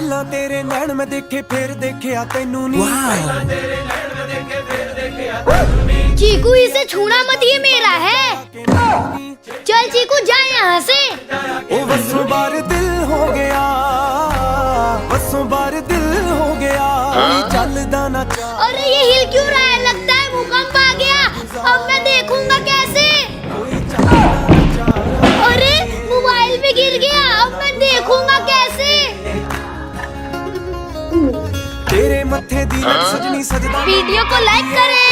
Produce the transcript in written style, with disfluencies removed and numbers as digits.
ਪਹਿਲਾਂ ਤੇਰੇ ਨੈਣ ਮੈਂ ਦੇਖੇ ਫਿਰ ਦੇਖਿਆ ਤੈਨੂੰ ਨੀ। चीकू इसे छूना मत, ये मेरा है। चल चीकू जा यहाँ से। ओ बसों बार दिल हो गया, बसों बार दिल हो गया, चलदा ना चा। अरे ये हिल क्यों रहा है? लगता है भूकंप आ गया। अब मैं देखूंगा कैसे? अरे मोबाइल भी गिर गया, अब मैं देखूंगा कैसे? तेरे मत्थे दी लग सजनी सजदा। वीडियो को लाइक करें।